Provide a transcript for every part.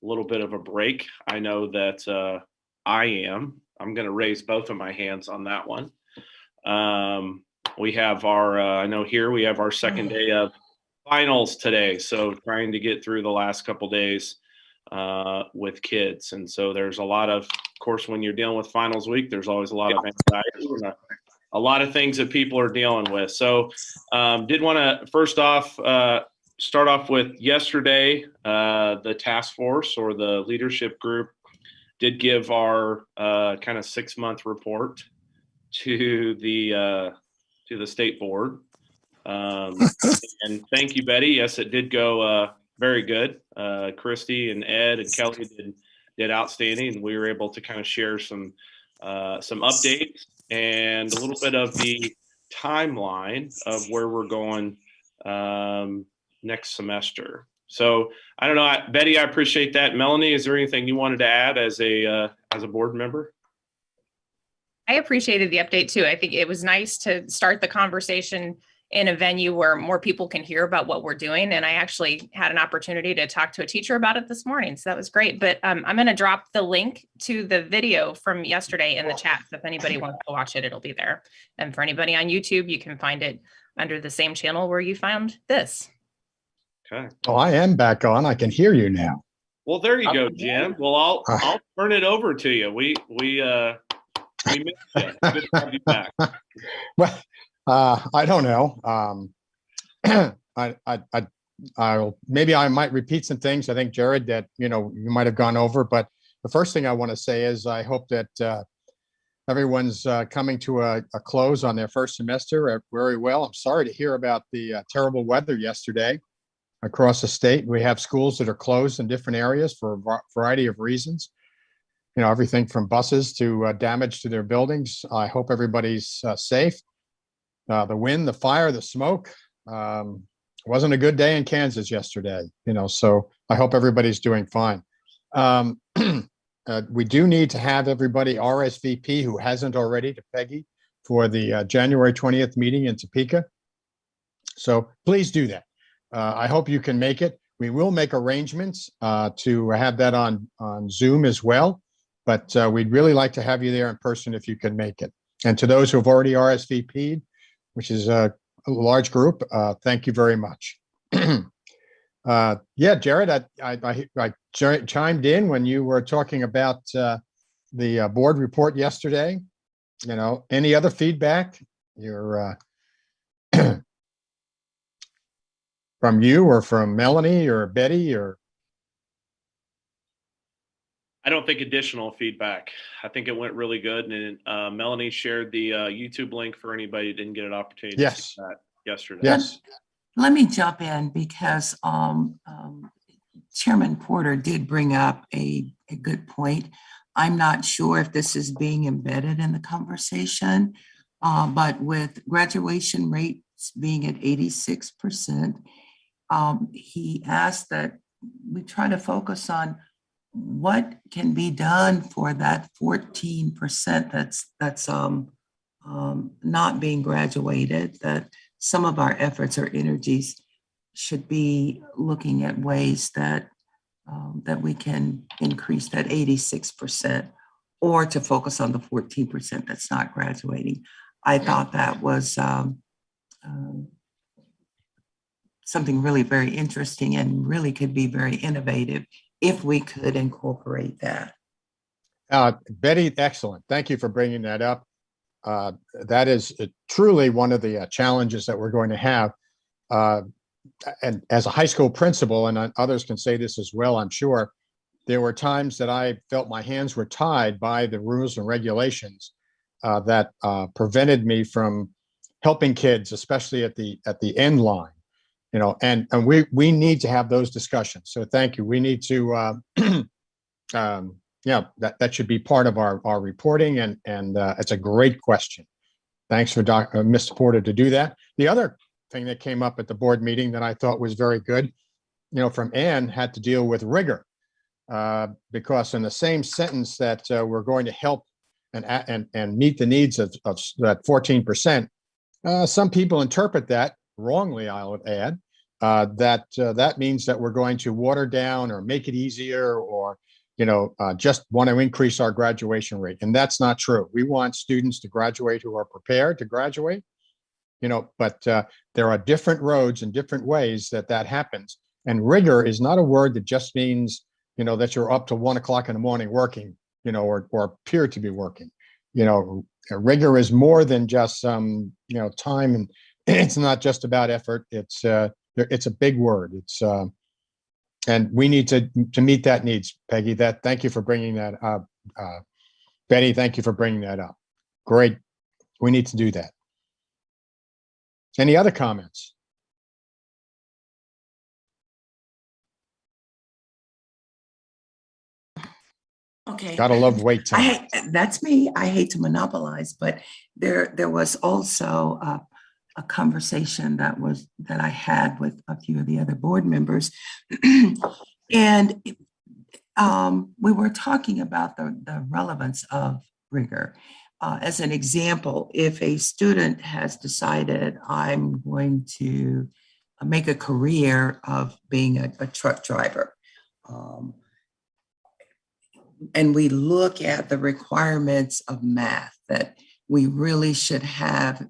little bit of a break. I know that I'm going to raise both of my hands on that one. We have I know here we have our second day of finals today. So trying to get through the last couple days with kids. And so there's a lot of course, when you're dealing with finals week, there's always a lot of anxiety and a lot of things that people are dealing with. So did want to first off, start off with yesterday, the task force or the leadership group did give our kind of 6-month report to the state board. And thank you, Betty. Yes, it did go very good. Christy and Ed and Kelly did outstanding, and we were able to kind of share some updates and a little bit of the timeline of where we're going next semester. So I don't know, Betty, I appreciate that. Melanie, is there anything you wanted to add as a board member? I appreciated the update too. I think it was nice to start the conversation in a venue where more people can hear about what we're doing. And I actually had an opportunity to talk to a teacher about it this morning. So that was great. But I'm going to drop the link to the video from yesterday in the chat. So if anybody wants to watch it, it'll be there. And for anybody on YouTube, you can find it under the same channel where you found this. Okay. Oh, I am back on. I can hear you now. Well, there you go, Jim. Well, I'll turn it over to you. We missed you. Good to have you back. Well, I don't know. Maybe I might repeat some things. I think, Jared, that you might have gone over. But the first thing I want to say is I hope that everyone's coming to a close on their first semester very well. I'm sorry to hear about the terrible weather yesterday across the state. We have schools that are closed in different areas for a variety of reasons. Everything from buses to damage to their buildings. I hope everybody's safe. The wind, the fire, the smoke. Wasn't a good day in Kansas yesterday, so I hope everybody's doing fine. We do need to have everybody RSVP who hasn't already to Peggy for the January 20th meeting in Topeka. So please do that. I hope you can make it. We will make arrangements to have that on Zoom as well, but we'd really like to have you there in person if you can make it. And to those who have already RSVP'd, which is a large group, thank you very much. Yeah, Jared, I chimed in when you were talking about the board report yesterday. Any other feedback from you or from Melanie or Betty or? I don't think additional feedback. I think it went really good. And Melanie shared the YouTube link for anybody who didn't get an opportunity to see that yesterday. Yes. Let me jump in because Chairman Porter did bring up a good point. I'm not sure if this is being embedded in the conversation, but with graduation rates being at 86%, he asked that we try to focus on what can be done for that 14% that's not being graduated, that some of our efforts or energies should be looking at ways that we can increase that 86% or to focus on the 14% that's not graduating. I thought that was something really very interesting and really could be very innovative if we could incorporate that. Betty, excellent. Thank you for bringing that up. That is truly one of the challenges that we're going to have. And as a high school principal, and others can say this as well, I'm sure, there were times that I felt my hands were tied by the rules and regulations that prevented me from helping kids, especially at the end line. And we need to have those discussions. So thank you. We need to, that should be part of our reporting, and it's a great question. Thanks for Mr. Porter to do that. The other thing that came up at the board meeting that I thought was very good, from Ann, had to deal with rigor, because in the same sentence that we're going to help and meet the needs of that 14%, some people interpret that wrongly, I would add, that means that we're going to water down or make it easier, or just want to increase our graduation rate. And that's not true. We want students to graduate who are prepared to graduate, but there are different roads and different ways that happens. And rigor is not a word that just means, that you're up to 1 o'clock in the morning working, or appear to be working. Rigor is more than just some, time, and it's not just about effort. It's a big word. And we need to meet that needs, Peggy. Thank you for bringing that up. Betty, thank you for bringing that up. Great. We need to do that. Any other comments? Okay. Gotta love wait time. That's me. I hate to monopolize, but there was also a conversation that I had with a few of the other board members, and we were talking about the relevance of rigor. As an example, if a student has decided, I'm going to make a career of being a truck driver, and we look at the requirements of math, that we really should have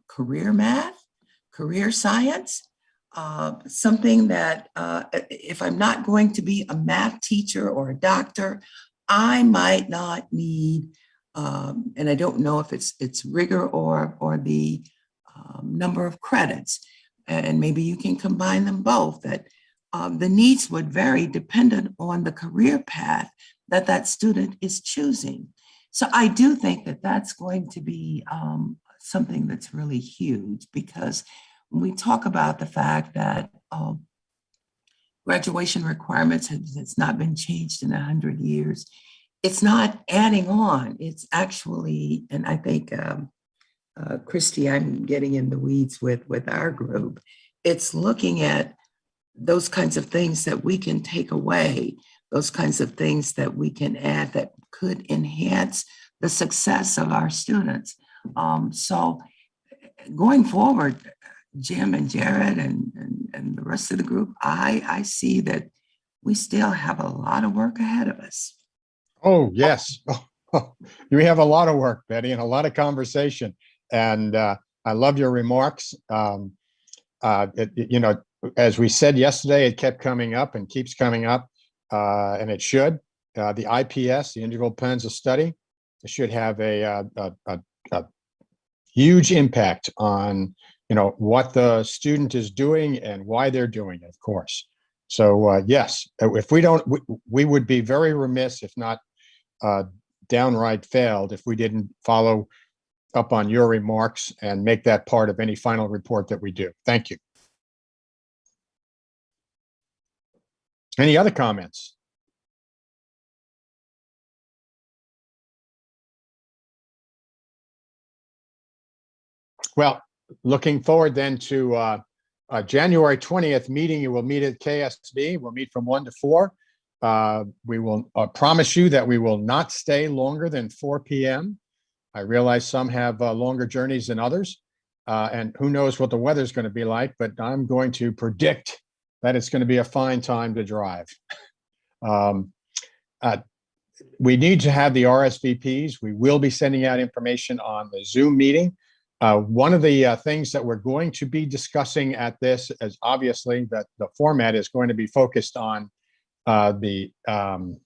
career math, career science, something that if I'm not going to be a math teacher or a doctor, I might not need, and I don't know if it's rigor or the number of credits, and maybe you can combine them both, that the needs would vary dependent on the career path that student is choosing. So I do think that that's going to be something that's really huge, because when we talk about the fact that graduation requirements has not been changed in 100 years, it's not adding on. It's actually, and I think, Christy, I'm getting in the weeds with our group. It's looking at those kinds of things that we can take away, those kinds of things that we can add that could enhance the success of our students. So going forward, Jim and Jared and the rest of the group, I see that we still have a lot of work ahead of us. Oh, yes. You have a lot of work, Betty, and a lot of conversation. And I love your remarks. As we said yesterday, it kept coming up and keeps coming up, and it should. The IPS, the Integral Plans of Study, should have a huge impact on what the student is doing and why they're doing it, of course. So yes, if we don't, we would be very remiss, if not downright failed, if we didn't follow up on your remarks and make that part of any final report that we do. Thank you. Any other comments? Well, looking forward then to January 20th meeting. You will meet at KSB. We'll meet from 1 to 4. We will promise you that we will not stay longer than 4 p.m. I realize some have longer journeys than others, and who knows what the weather's going to be like, but I'm going to predict that it's going to be a fine time to drive. We need to have the RSVPs. We will be sending out information on the Zoom meeting. One of the things that we're going to be discussing at this is obviously that the format is going to be focused on the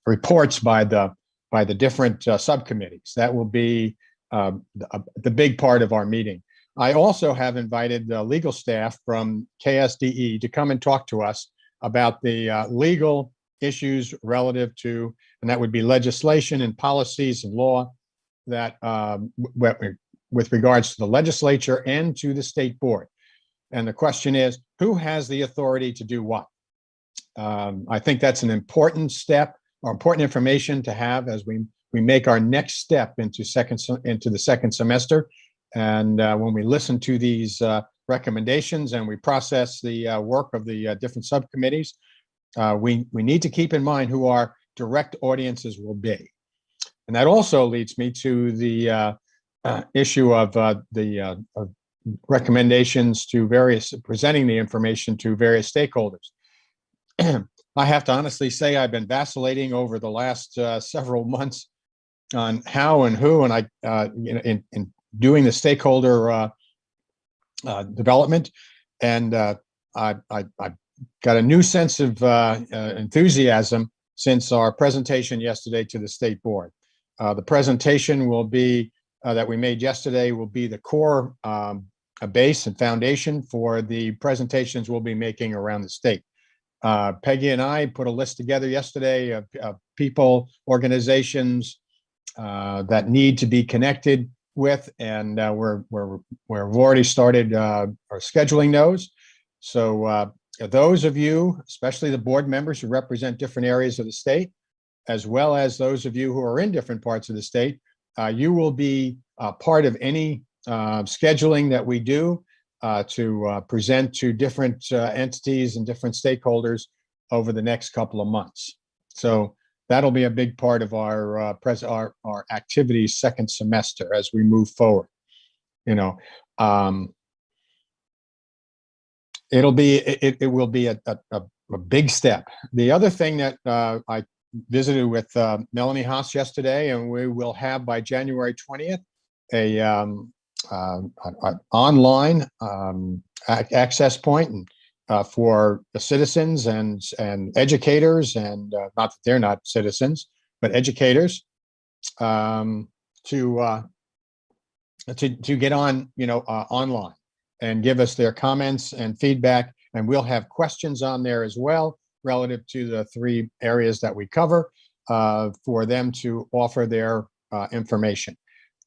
reports by the different subcommittees. That will be the big part of our meeting. I also have invited the legal staff from KSDE to come and talk to us about the legal issues relative to, and that would be legislation and policies and law that with regards to the legislature and to the state board. And the question is, who has the authority to do what? I think that's an important step or important information to have as we make our next step into the second semester. And when we listen to these recommendations and we process the work of the different subcommittees, we need to keep in mind who our direct audiences will be. And that also leads me to the issue of recommendations to presenting the information to various stakeholders. I have to honestly say I've been vacillating over the last several months on how and who, and in doing the stakeholder development, and I got a new sense of enthusiasm since our presentation yesterday to the state board. The presentation will be that we made yesterday will be the core base and foundation for the presentations we'll be making around the state. Peggy and I put a list together yesterday of people, organizations that need to be connected with, and we've already started our scheduling those. So those of you, especially the board members who represent different areas of the state, as well as those of you who are in different parts of the state, you will be part of any scheduling that we do to present to different entities and different stakeholders over the next couple of months. So that'll be a big part of our activities second semester as we move forward. You know, it will be a big step. The other thing that I visited with Melanie Haas yesterday, and we will have by January 20th an online access point for the citizens and educators, and not that they're not citizens, but educators, to get on, online and give us their comments and feedback, and we'll have questions on there as well relative to the 3 areas that we cover, for them to offer their information.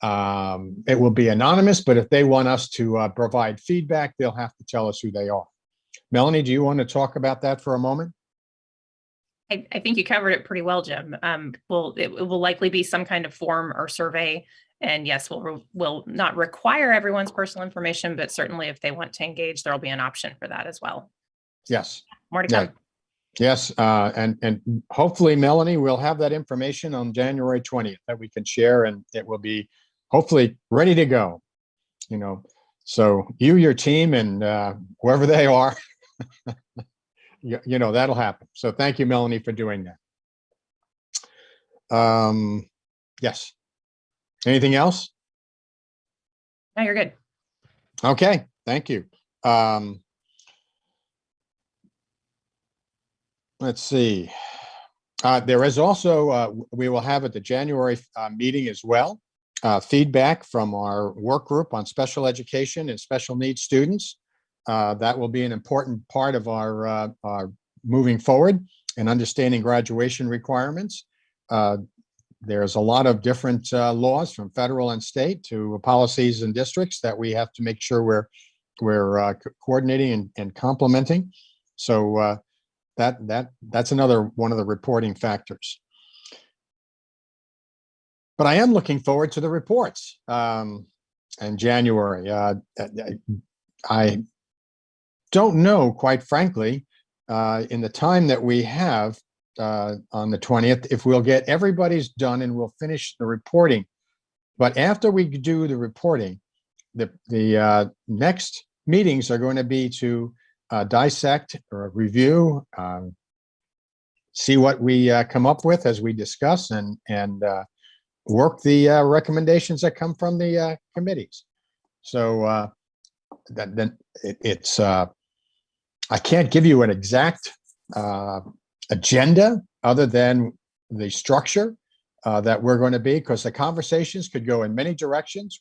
It will be anonymous, but if they want us to provide feedback, they'll have to tell us who they are. Melanie, do you want to talk about that for a moment? I think you covered it pretty well, Jim. It will likely be some kind of form or survey. And yes, we'll not require everyone's personal information, but certainly if they want to engage, there'll be an option for that as well. Yes. More to come. Yeah. Yes, and hopefully, Melanie, we'll have that information on January 20th that we can share, and it will be hopefully ready to go. So you, your team, and whoever they are, that'll happen. So thank you, Melanie, for doing that. Yes. Anything else? No, you're good. Okay, thank you. Let's see. There is also, we will have at the January meeting as well, feedback from our work group on special education and special needs students. That will be an important part of our moving forward and understanding graduation requirements. There's a lot of different laws from federal and state to policies and districts that we have to make sure we're coordinating and complementing. So that's another one of the reporting factors. But I am looking forward to the reports in January. I don't know, quite frankly, in the time that we have on the 20th, if we'll get everybody's done and we'll finish the reporting. But after we do the reporting, the next meetings are going to be to dissect or review, see what we come up with as we discuss, and work the recommendations that come from the committees. So it's I can't give you an exact agenda other than the structure that we're going to be, because the conversations could go in many directions.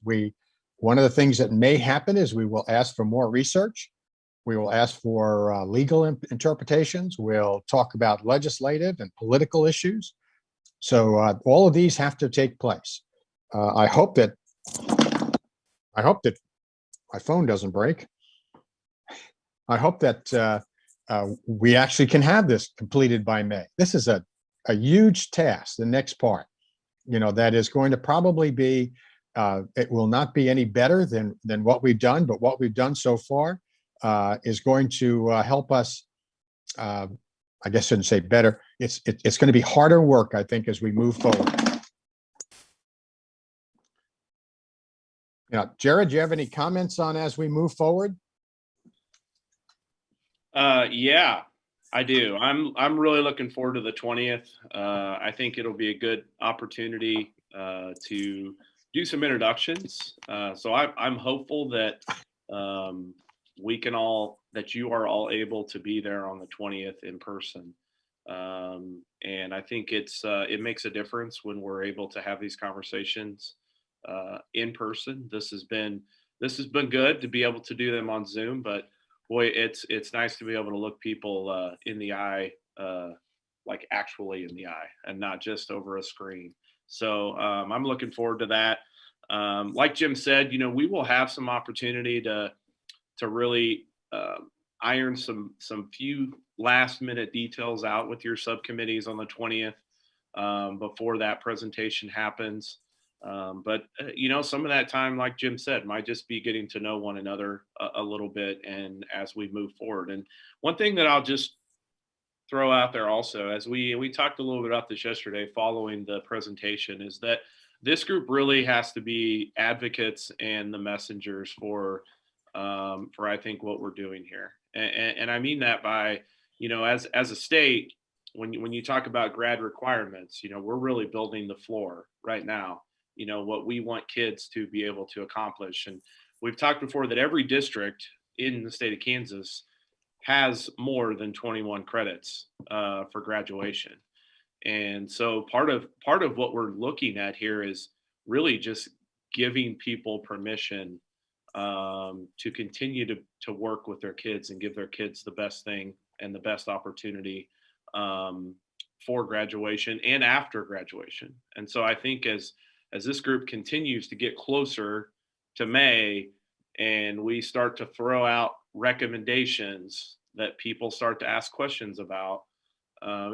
One of the things that may happen is we will ask for more research. We will ask for legal interpretations. We'll talk about legislative and political issues. So all of these have to take place. I hope that my phone doesn't break. I hope that we actually can have this completed by May. This is a huge task, the next part, that is going to probably be, it will not be any better than what we've done, but what we've done so far is going to help us, I guess I shouldn't say better, it's going to be harder work, I think, as we move forward. Jared, do you have any comments on as we move forward? Yeah, I do. I'm really looking forward to the 20th. I think it'll be a good opportunity to do some introductions. So I'm hopeful that that you are all able to be there on the 20th in person. And I think it makes a difference when we're able to have these conversations in person. This has been good to be able to do them on Zoom, but boy, it's nice to be able to look people in the eye, like actually in the eye, and not just over a screen. So I'm looking forward to that. Like Jim said, we will have some opportunity to really iron some few last minute details out with your subcommittees on the 20th before that presentation happens. But some of that time, like Jim said, might just be getting to know one another a little bit, and as we move forward. And one thing that I'll just throw out there also, as we talked a little bit about this yesterday following the presentation, is that this group really has to be advocates and the messengers for I think what we're doing here. And I mean that by, as a state, when you talk about grad requirements, we're really building the floor right now, what we want kids to be able to accomplish. And we've talked before that every district in the state of Kansas has more than 21 credits for graduation. And so part of what we're looking at here is really just giving people permission to continue to work with their kids and give their kids the best thing and the best opportunity for graduation and after graduation. And so I think as this group continues to get closer to May and we start to throw out recommendations that people start to ask questions about,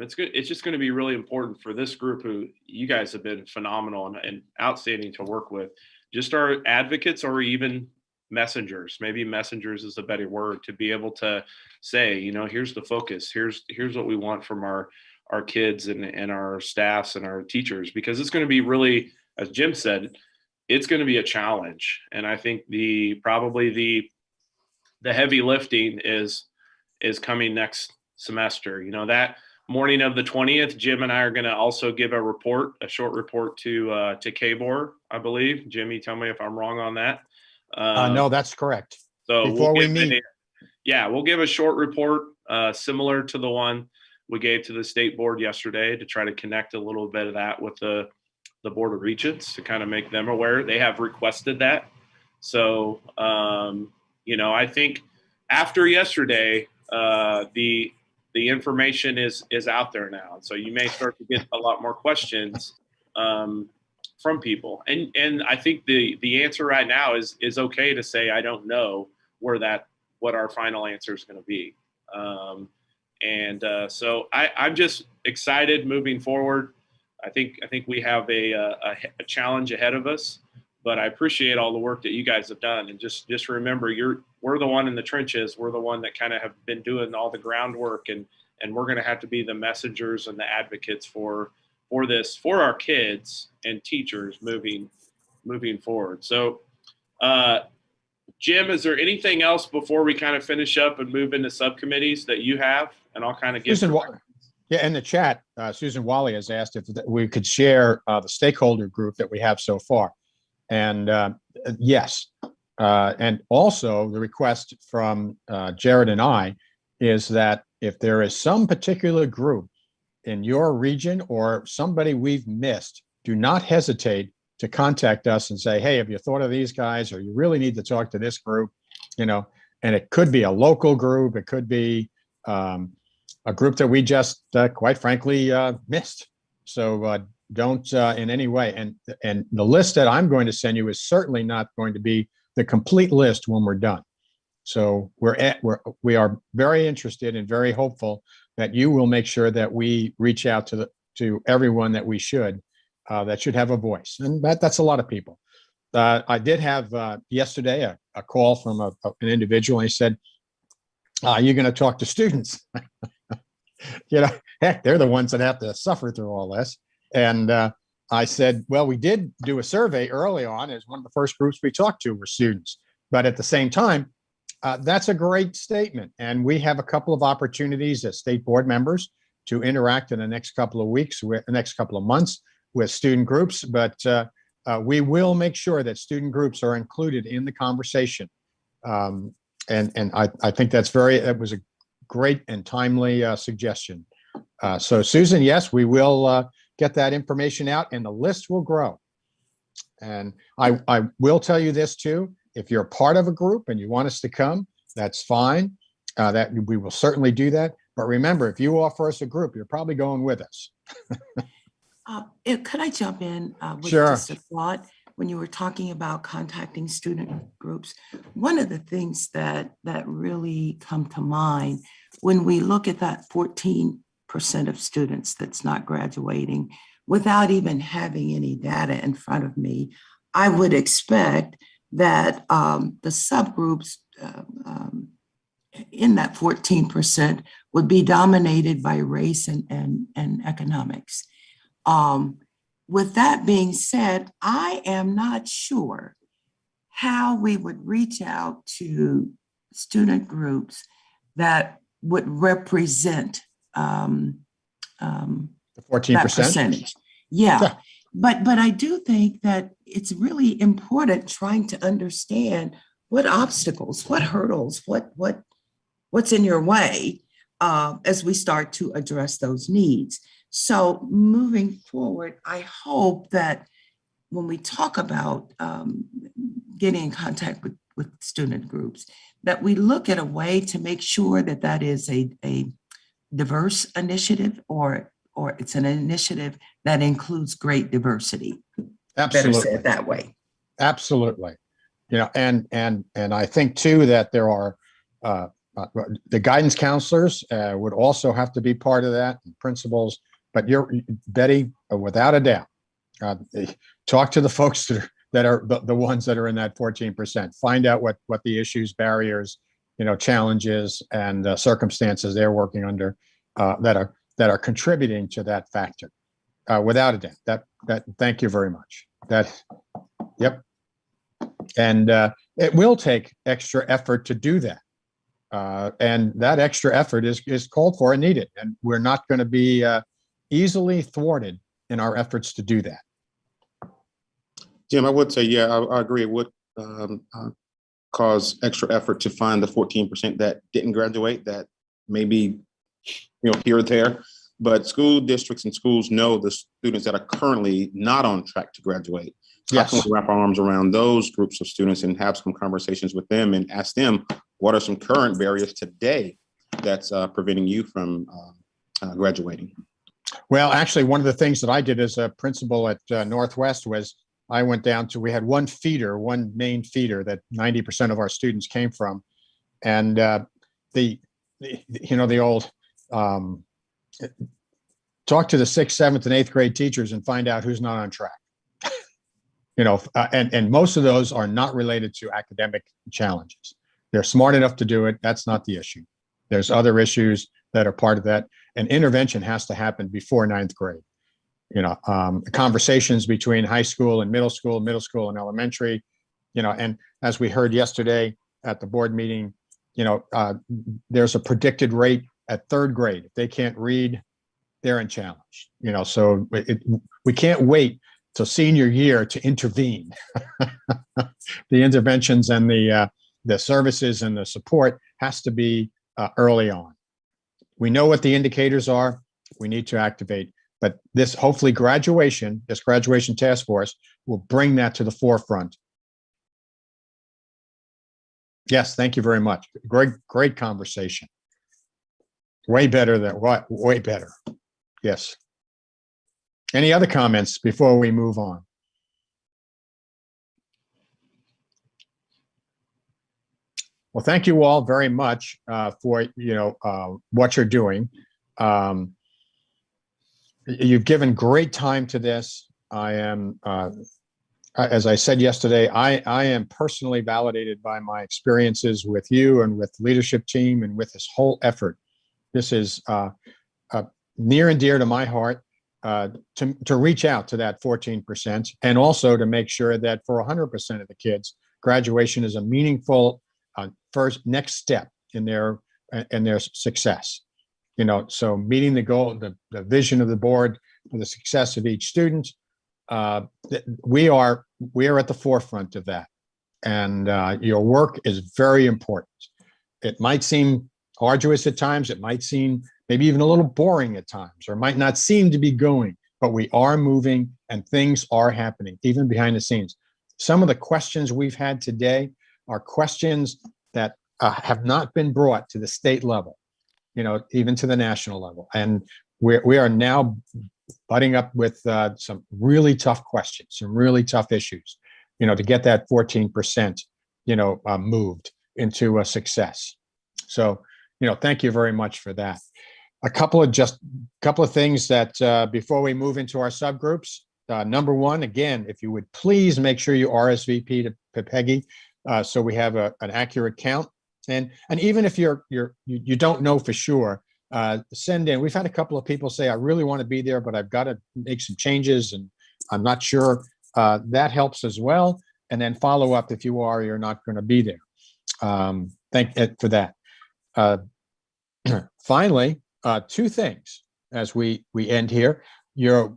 it's good. It's just going to be really important for this group, who you guys have been phenomenal and outstanding to work with, just our advocates or even messengers. Maybe messengers is a better word, to be able to say, here's the focus, here's what we want from our kids and our staffs and our teachers, because it's going to be really, as Jim said, it's going to be a challenge. And I think probably the heavy lifting is coming next semester. That morning of the 20th, Jim and I are going to also give a short report to KBOR, I believe. Jimmy, tell me if I'm wrong on that. No, that's correct. So before we meet, we'll give a short report similar to the one we gave to the state board yesterday, to try to connect a little bit of that with the Board of Regents, to kind of make them aware. They have requested that. So, I think after yesterday, the information is out there now. So you may start to get a lot more questions from people. And I think the answer right now is okay to say, I don't know what our final answer is going to be. So I'm just excited moving forward. I think we have a challenge ahead of us, but I appreciate all the work that you guys have done. And just remember, we're the one in the trenches. We're the one that kind of have been doing all the groundwork, and we're going to have to be the messengers and the advocates for this, for our kids and teachers moving forward. So, Jim, is there anything else before we kind of finish up and move into subcommittees that you have? And I'll kind of give. Yeah, in the chat, Susan Wally has asked if we could share the stakeholder group that we have so far. And yes, and also the request from Jared and I is that if there is some particular group in your region or somebody we've missed, do not hesitate to contact us and say, hey, have you thought of these guys? Or you really need to talk to this group, and it could be a local group. It could be a group that we just, quite frankly, missed. So don't in any way. And the list that I'm going to send you is certainly not going to be the complete list when we're done. So we are very interested and very hopeful that you will make sure that we reach out to everyone that we should have a voice. And that's a lot of people. I did have yesterday a call from an individual, and he said, you're going to talk to students. Heck, they're the ones that have to suffer through all this. And I said, well, we did do a survey early on as one of the first groups we talked to were students. But at the same time, that's a great statement. And we have a couple of opportunities as state board members to interact in the next couple of weeks, with the next couple of months with student groups. But we will make sure that student groups are included in the conversation. And I think that was a great and timely suggestion. So Susan, yes, we will get that information out and the list will grow. And I will tell you this too, if you're part of a group and you want us to come, that's fine. That we will certainly do that. But remember, if you offer us a group, you're probably going with us. Could I jump in with Sure. just a thought? When you were talking about contacting student groups, one of the things that really come to mind when we look at that 14% of students that's not graduating, without even having any data in front of me, I would expect that the subgroups in that 14% would be dominated by race and economics. With that being said, I am not sure how we would reach out to student groups that would represent The that 14%. percentage. Yeah. But I do think that it's really important trying to understand what obstacles, what hurdles, what's in your way as we start to address those needs. So moving forward, I hope that when we talk about getting in contact with student groups, that we look at a way to make sure that that is a diverse initiative or it's an initiative that includes great diversity. Better Absolutely. said that way. Absolutely. You know, and I think too that there are the guidance counselors would also have to be part of that, and principals. But Betty, without a doubt, talk to the folks that are the ones that are in that 14%. Find out what the issues, barriers, challenges, and circumstances they're working under that are contributing to that factor. Without a doubt, that thank you very much. Yep. And it will take extra effort to do that. And that extra effort is called for and needed. And we're not going to be easily thwarted in our efforts to do that. Jim, I would say, yeah, I agree. It would cause extra effort to find the 14% that didn't graduate, that maybe, here or there. But school districts and schools know the students that are currently not on track to graduate. Yes. How can we wrap our arms around those groups of students and have some conversations with them and ask them, what are some current barriers today that's preventing you from graduating? Well, actually, one of the things that I did as a principal at Northwest was I went down to, we had one main feeder that 90% of our students came from. And the old talk to the 6th, 7th, and 8th grade teachers and find out who's not on track. And most of those are not related to academic challenges. They're smart enough to do it. That's not the issue. There's other issues that are part of that. And intervention has to happen before 9th grade. Conversations between high school and middle school and elementary, and as we heard yesterday at the board meeting, there's a predicted rate at 3rd grade. If they can't read, they're in challenge, so we can't wait till senior year to intervene. The interventions and the services and the support has to be early on. We know what the indicators are. We need to activate, but this hopefully this graduation task force will bring that to the forefront. Yes, thank you very much. Great conversation. Way better. Yes. Any other comments before we move on? Well, thank you all very much for what you're doing. You've given great time to this. I am, as I said yesterday, I am personally validated by my experiences with you and with the leadership team and with this whole effort. This is near and dear to my heart. to reach out to that 14%, and also to make sure that for 100% of the kids, graduation is a meaningful next step in their success. So meeting the goal, the vision of the board for the success of each student, we are at the forefront of that, and your work is very important. It might seem arduous at times. It might seem maybe even a little boring at times, or might not seem to be going, but we are moving and things are happening, even behind the scenes. Some of the questions we've had today are questions that have not been brought to the state level, even to the national level. And we are now butting up with some really tough questions, some really tough issues, to get that 14%, moved into a success. So, thank you very much for that. A couple of things that before we move into our subgroups. Number one, again, if you would please make sure you RSVP to Peggy, so we have an accurate count. And even if you don't know for sure, send in. We've had a couple of people say, I really want to be there, but I've got to make some changes and I'm not sure. That helps as well. And then follow up if you are or you're not going to be there. Thank you for that. Finally, two things as we end here. Your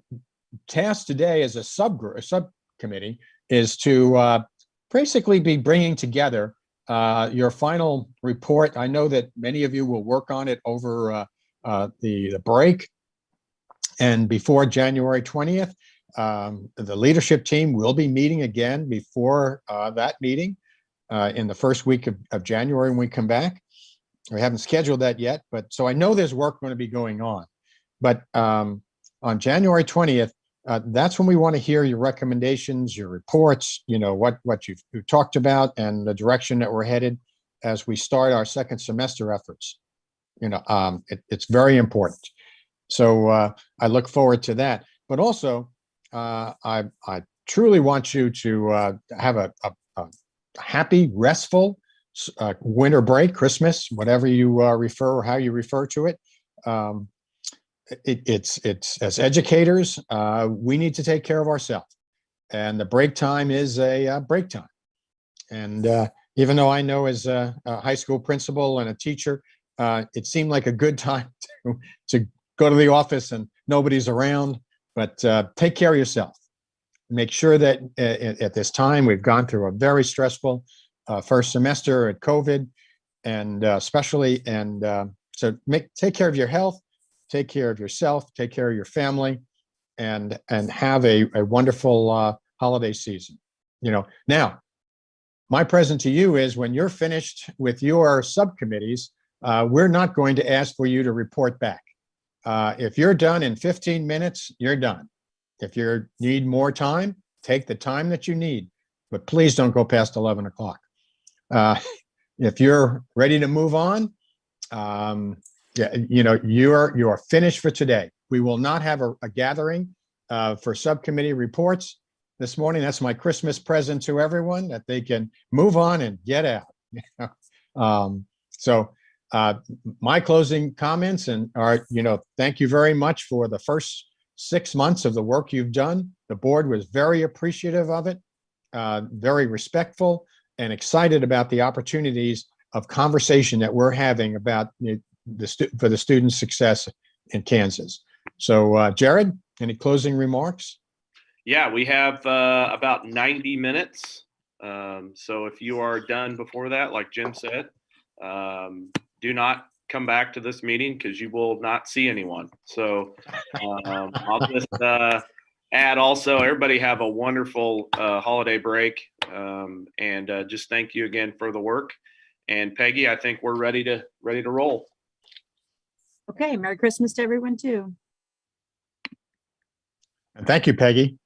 task today as a subcommittee is to basically be bringing together your final report. I know that many of you will work on it over the break, and before January 20th, the leadership team will be meeting again before that meeting in the first week of January when we come back. We haven't scheduled that yet, but so I know there's work going to be going on. But on January 20th, that's when we want to hear your recommendations, your reports, what you've talked about, and the direction that we're headed as we start our second semester efforts. It's very important. So I look forward to that. But also, I truly want you to have a happy, restful winter break, Christmas, whatever you refer or how you refer to it. It's as educators, we need to take care of ourselves, and the break time is a break time. And even though I know as a high school principal and a teacher, it seemed like a good time to go to the office and nobody's around, but take care of yourself. Make sure that at this time, we've gone through a very stressful first semester at COVID, and especially, and so take care of your health, take care of yourself, take care of your family, and have a wonderful holiday season. Now, my present to you is when you're finished with your subcommittees, we're not going to ask for you to report back. If you're done in 15 minutes, you're done. If you need more time, take the time that you need, but please don't go past 11 o'clock. If you're ready to move on, you are finished for today. We will not have a gathering for subcommittee reports this morning. That's my Christmas present to everyone, that they can move on and get out. So my closing comments are, thank you very much for the first 6 months of the work you've done. The board was very appreciative of it, very respectful, and excited about the opportunities of conversation that we're having about for the students' success in Kansas. So, Jared, any closing remarks? Yeah, we have about 90 minutes. So if you are done before that, like Jim said, do not come back to this meeting because you will not see anyone. So I'll just add also, everybody have a wonderful holiday break, and just thank you again for the work. And Peggy, I think we're ready to roll. Okay, Merry Christmas to everyone too. And thank you, Peggy.